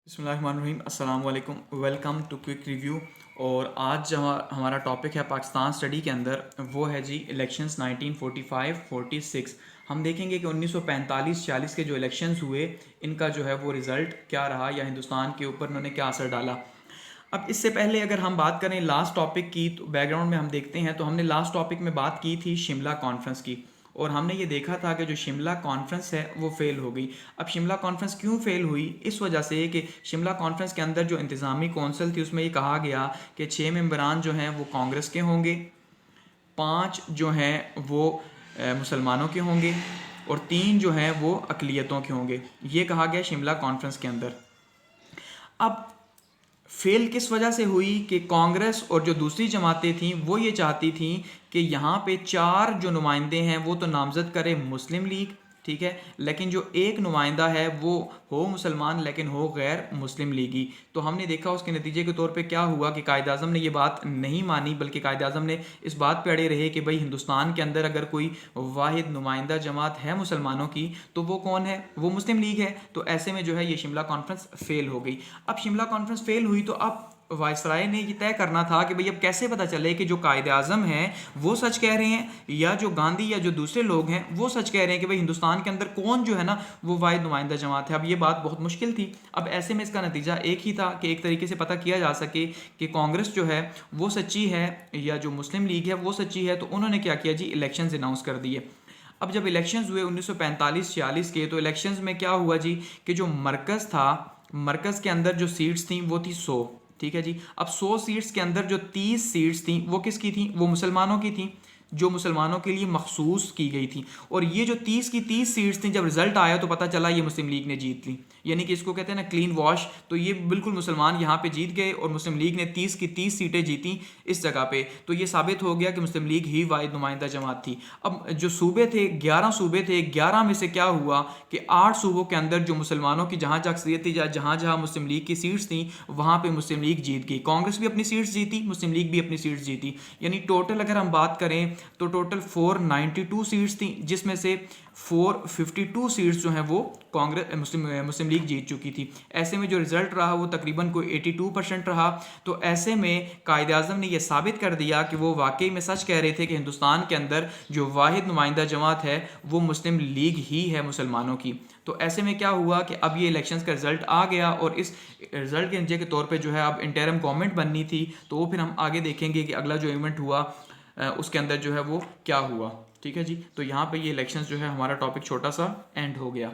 बिस्मिल्लाहिर्रहमानिर्रहीम, अस्सलाम वालेकुम, वेलकम टू क्विक रिव्यू। और आज जो हमारा टॉपिक है पाकिस्तान स्टडी के अंदर वो है जी इलेक्शंस 1945-46। हम देखेंगे कि 1945-46 के जो इलेक्शंस हुए इनका जो है वो रिज़ल्ट क्या रहा या हिंदुस्तान के ऊपर उन्होंने क्या असर डाला। अब इससे पहले अगर हम बात करें लास्ट टॉपिक की, तो बैकग्राउंड में हम देखते हैं तो हमने लास्ट टॉपिक में बात की थी शिमला कॉन्फ्रेंस की, और हमने ये देखा था कि जो शिमला कॉन्फ्रेंस है वो फेल हो गई। अब शिमला कॉन्फ्रेंस क्यों फेल हुई? इस वजह से कि शिमला कॉन्फ्रेंस के अंदर जो इंतज़ामी कौंसिल थी उसमें ये कहा गया कि 6 मेंबरान जो हैं वो कांग्रेस के होंगे, 5 जो हैं वो मुसलमानों के होंगे, और 3 जो हैं वो अकलियतों के होंगे। ये कहा गया शिमला कॉन्फ्रेंस के अंदर। अब फेल किस वजह से हुई कि कांग्रेस और जो दूसरी जमातें थीं वो ये चाहती थीं कि यहाँ पे 4 जो नुमाइंदे हैं वो तो नामज़द करे मुस्लिम लीग, ठीक है, लेकिन जो एक नुमाइंदा है वो हो मुसलमान लेकिन हो गैर मुस्लिम लीगी। तो हमने देखा उसके नतीजे के तौर पे क्या हुआ कि कायद आज़म ने ये बात नहीं मानी, बल्कि कायद आज़म ने इस बात पे अड़े रहे कि भाई हिंदुस्तान के अंदर अगर कोई वाहिद नुमाइंदा जमात है मुसलमानों की तो वो कौन है? वो मुस्लिम लीग है। तो ऐसे में जो है ये शिमला कॉन्फ्रेंस फेल हो गई। अब शिमला कॉन्फ्रेंस फेल हुई तो अब वायसराय ने ये तय करना था कि भाई अब कैसे पता चले कि जो कायद आज़म हैं वो सच कह रहे हैं या जो गांधी या जो दूसरे लोग हैं वो सच कह रहे हैं कि भाई हिंदुस्तान के अंदर कौन जो है ना वो वाहिद नुमाइंदा जमात है। अब ये बात बहुत मुश्किल थी। अब ऐसे में इसका नतीजा एक ही था कि एक तरीके से पता किया जा सके कि कांग्रेस जो है वो सच्ची है या जो मुस्लिम लीग है वो सच्ची है। तो उन्होंने क्या किया जी, इलेक्शंस अनाउंस कर दिए। अब जब इलेक्शंस हुए 1945-46 के, तो इलेक्शंस में क्या हुआ जी कि जो मरकज़ था, मरकज़ के अंदर जो सीट्स थी वो थी 100, ठीक है जी। अब 100 सीट्स के अंदर जो 30 सीट्स थी वो किसकी थी? वो मुसलमानों की थी, जो मुसलमानों के लिए मखसूस की गई थी। और ये जो 30 की 30 सीट्स थी, जब रिजल्ट आया तो पता चला ये मुस्लिम लीग ने जीत ली, यानी कि इसको कहते हैं ना क्लीन वॉश। तो ये बिल्कुल मुसलमान यहाँ पे जीत गए और मुस्लिम लीग ने 30 की 30 सीटें जीती इस जगह पे। तो ये साबित हो गया कि मुस्लिम लीग ही वाहिद नुमाइंदा जमात थी। अब जो सूबे थे 11 सूबे थे, 11 में से क्या हुआ कि 8 सूबों के अंदर जो मुसलमानों की जहाँ जहाँ अक्सरियत थी, जहाँ जहाँ मुस्लिम लीग की सीट्स थी वहाँ पर मुस्लिम लीग जीत गई। कांग्रेस भी अपनी सीट्स जीती, मुस्लिम लीग भी अपनी सीट्स जीती। यानी टोटल अगर हम बात करें तो टोटल 492 सीट्स थी, जिसमें से 452 सीट्स जो हैं वो कांग्रेस मुस्लिम लीग जीत चुकी थी। ऐसे में जो रिजल्ट रहा वो तकरीबन कोई 82% रहा। तो ऐसे में कायद आज़म ने यह साबित कर दिया कि वो वाकई में सच कह रहे थे कि हिंदुस्तान के अंदर जो वाहिद नुमाइंदा जमात है वो मुस्लिम लीग ही है मुसलमानों की। तो ऐसे में क्या हुआ कि अब ये इलेक्शंस का रिजल्ट आ गया, और इस रिजल्ट के नतीजे के तौर पे जो है अब इंटरिम गवर्नमेंट बननी थी। तो वो फिर हम आगे देखेंगे कि अगला जो इवेंट हुआ उसके अंदर जो है वो क्या हुआ, ठीक है जी। तो यहाँ पे ये इलेक्शंस जो है हमारा टॉपिक छोटा सा एंड हो गया।